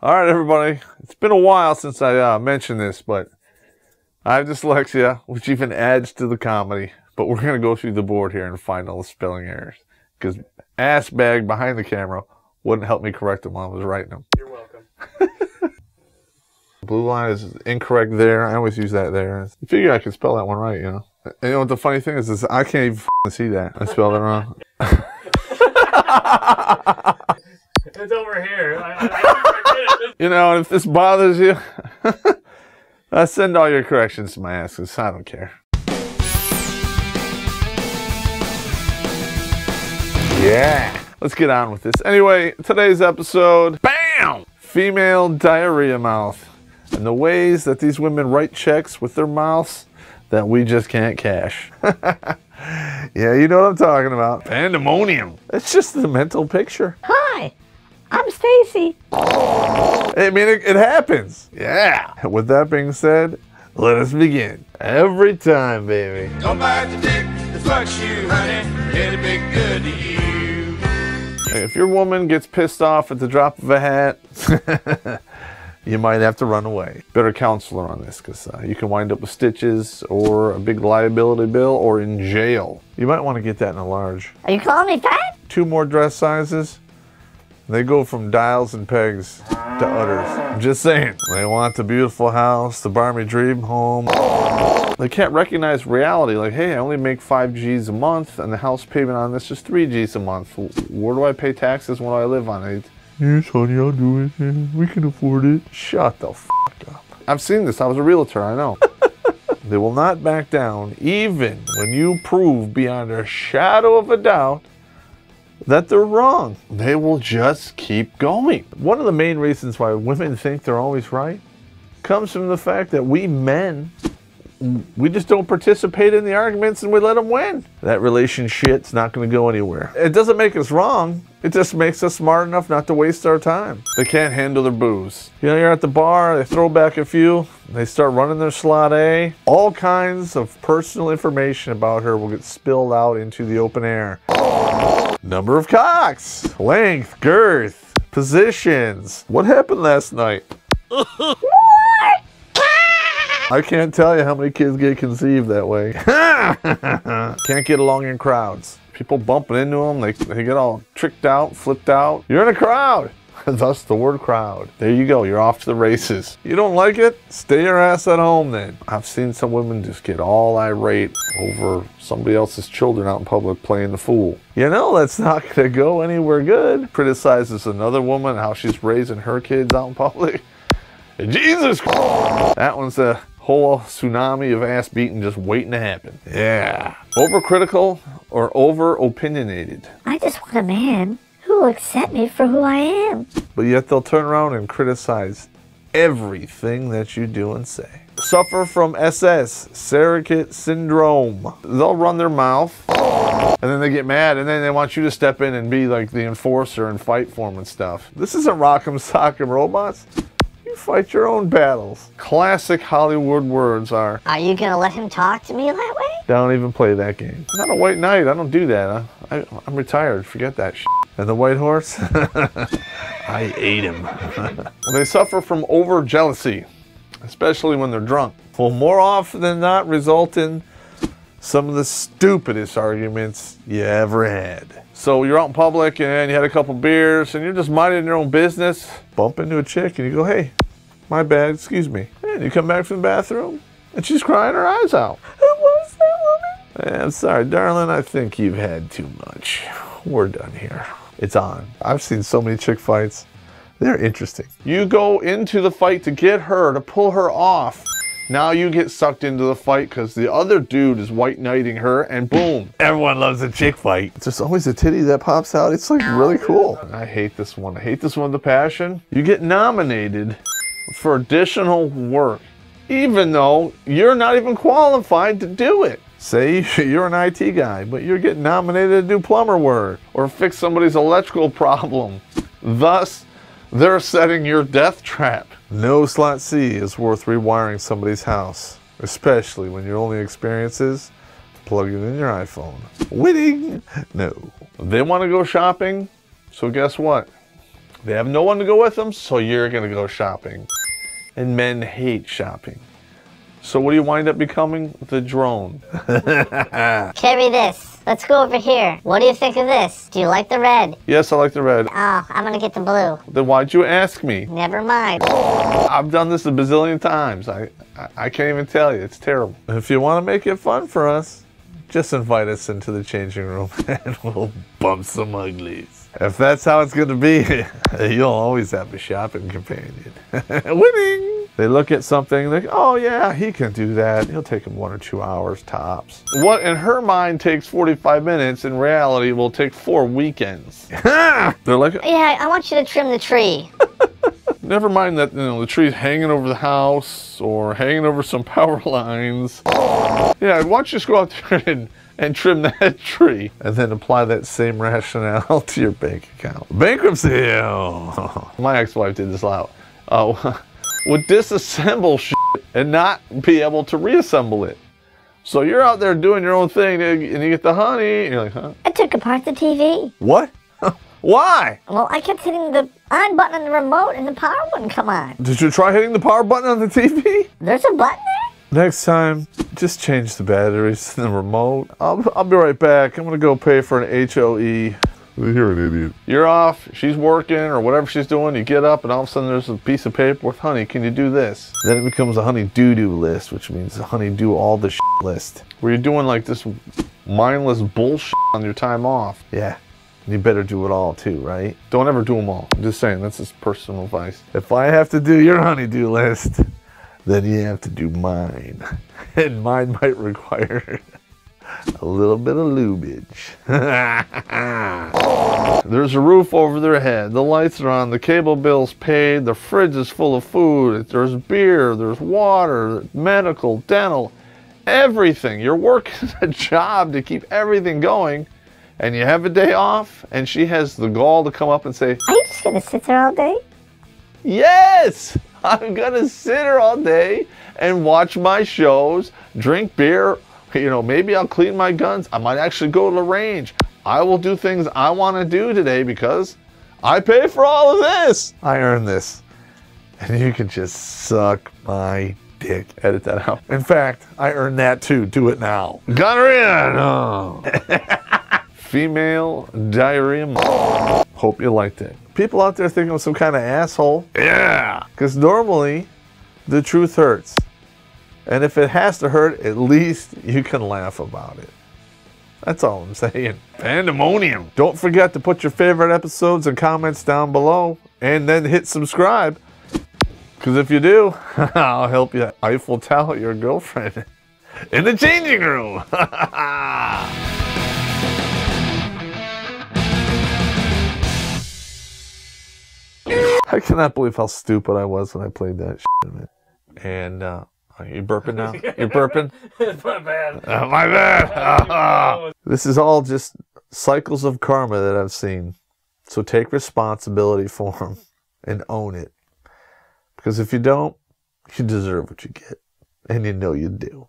All right, everybody. It's been a while since I mentioned this, but I have dyslexia, which even adds to the comedy. But we're going to go through the board here and find all the spelling errors. Because ass bag behind the camera wouldn't help me correct them while I was writing them. You're welcome. Blue line is incorrect there. I always use that there. I figure I can spell that one right, you know. And you know what the funny thing is I can't even see that. I spelled it wrong. It's over here. You know, if this bothers you, send all your corrections to my ass, because I don't care. Yeah. Let's get on with this. Anyway, today's episode, BAM! Female diarrhea mouth. And the ways that these women write checks with their mouths that we just can't cash. Yeah, you know what I'm talking about. Pandemonium. It's just the mental picture. Hi, I'm Stacy. I mean, it happens. Yeah. With that being said, let us begin. Every time, baby. Don't bite the dick that fucks you, honey. It'll be good to you. If your woman gets pissed off at the drop of a hat, you might have to run away. Better counselor on this, because you can wind up with stitches or a big liability bill or in jail. You might want to get that in a large. Are you calling me fat? 2 more dress sizes. They go from dials and pegs to udders. I'm just saying. They want the beautiful house, the barmy dream home. They can't recognize reality. Like, hey, I only make 5 G's a month, and the house payment on this is 3 G's a month. Where do I pay taxes when I live on it? Yes, honey, I'll do it. We can afford it. Shut the f*** up. I've seen this. I was a realtor, I know. They will not back down, even when you prove beyond a shadow of a doubt that they're wrong. They will just keep going. One of the main reasons why women think they're always right comes from the fact that we men, we just don't participate in the arguments and we let them win. That relationship's not going to go anywhere. It doesn't make us wrong. It just makes us smart enough not to waste our time. They can't handle their booze. You know, you're at the bar, they throw back a few, they start running their slot A. All kinds of personal information about her will get spilled out into the open air. Number of cocks, length, girth, positions. What happened last night? I can't tell you how many kids get conceived that way. Can't get along in crowds. People bumping into them, they get all tricked out, flipped out. You're in a crowd. Thus the word crowd. There you go, you're off to the races. You don't like it? Stay your ass at home then. I've seen some women just get all irate over somebody else's children out in public playing the fool. You know that's not gonna go anywhere good. Criticizes another woman, how she's raising her kids out in public. Jesus Christ. That one's a whole tsunami of ass beating just waiting to happen. Yeah. Overcritical or over opinionated. I just want a man who will accept me for who I am. But yet they'll turn around and criticize everything that you do and say. Suffer from SS, surrogate syndrome. They'll run their mouth and then they get mad and then they want you to step in and be like the enforcer and fight for them and stuff. This isn't Rockem, Sockem robots. You fight your own battles. Classic Hollywood words are you gonna let him talk to me that way? don't even play that game. Not a white knight. I don't do that. I'm retired. Forget that shit. And the white horse? I ate him. They suffer from over jealousy, especially when they're drunk. Will more often than not result in some of the stupidest arguments you ever had. So you're out in public and you had a couple beers and you're just minding your own business. Bump into a chick and you go, hey, my bad, excuse me. And you come back from the bathroom and she's crying her eyes out. Who was that woman? I'm sorry, darling, I think you've had too much. We're done here. It's on. I've seen so many chick fights. They're interesting. You go into the fight to get her, to pull her off. Now you get sucked into the fight because the other dude is white knighting her and boom. Everyone loves a chick fight. There's always a titty that pops out. It's like really cool. I hate this one. I hate this one with a passion. You get nominated for additional work, even though you're not even qualified to do it. Say you're an IT guy, but you're getting nominated to do plumber work or fix somebody's electrical problem. Thus, they're setting your death trap. No slot C is worth rewiring somebody's house, especially when your only experience is plug it in your iPhone. Winning? No. They want to go shopping, so guess what? They have no one to go with them, so you're going to go shopping. And men hate shopping. So what do you wind up becoming? The drone. Carry this. Let's go over here. What do you think of this? Do you like the red? Yes, I like the red. Oh, I'm gonna get the blue. Then why'd you ask me? Never mind. I've done this a bazillion times. I can't even tell you. It's terrible. If you want to make it fun for us, just invite us into the changing room and we'll bump some uglies. If that's how it's going to be, you'll always have a shopping companion. Winning! They look at something, they go, oh yeah, he can do that. It'll take him 1 or 2 hours tops. What in her mind takes 45 minutes, in reality will take 4 weekends. They're like, Yeah, I want you to trim the tree. never mind that, the tree's hanging over the house or hanging over some power lines. Yeah, why don't you just go out there and trim that tree and then apply that same rationale to your bank account. Bankruptcy! Oh. My ex-wife did this a lot. Would disassemble shit and not be able to reassemble it. So you're out there doing your own thing and you get the honey and you're like, huh? I took apart the TV. What? Why? Well, I kept hitting the on button on the remote and the power wouldn't come on. Did you try hitting the power button on the TV? There's a button there? Next time, just change the batteries in the remote. I'll be right back. I'm gonna go pay for an HOE. You're an idiot. You're off, she's working or whatever she's doing, you get up and all of a sudden there's a piece of paper with, honey, can you do this? Then it becomes a honeydew do list, which means a honeydew all the shit list. Where you're doing like this mindless bullshit on your time off. Yeah, you better do it all too, right? Don't ever do them all. I'm just saying, that's just personal advice. If I have to do your honeydew list, then you have to do mine. And mine might require a little bit of lubage. There's a roof over their head. The lights are on. The cable bill's paid. The fridge is full of food. There's beer. There's water. Medical, dental, everything. You're working a job to keep everything going. And you have a day off. And she has the gall to come up and say, Are you just gonna sit there all day? yes! I'm gonna sit here all day and watch my shows, drink beer, maybe I'll clean my guns. I might actually go to the range. I will do things I want to do today because I pay for all of this. I earn this. And you can just suck my dick. Edit that out. In fact, I earn that too. Do it now. Gonorrhea! No. Female diarrhea. Hope you liked it. People out there think I'm some kind of asshole. Yeah! Because normally, the truth hurts. And if it has to hurt, at least you can laugh about it. That's all I'm saying. Pandemonium. Don't forget to put your favorite episodes and comments down below. And then hit subscribe. Because if you do, I'll help you Eiffel Tower your girlfriend in the changing room. I cannot believe how stupid I was when I played that shit. And, are you burping now? You're burping? It's my bad. My bad. This is all just cycles of karma that I've seen. So take responsibility for them and own it. Because if you don't, you deserve what you get. And you know you do.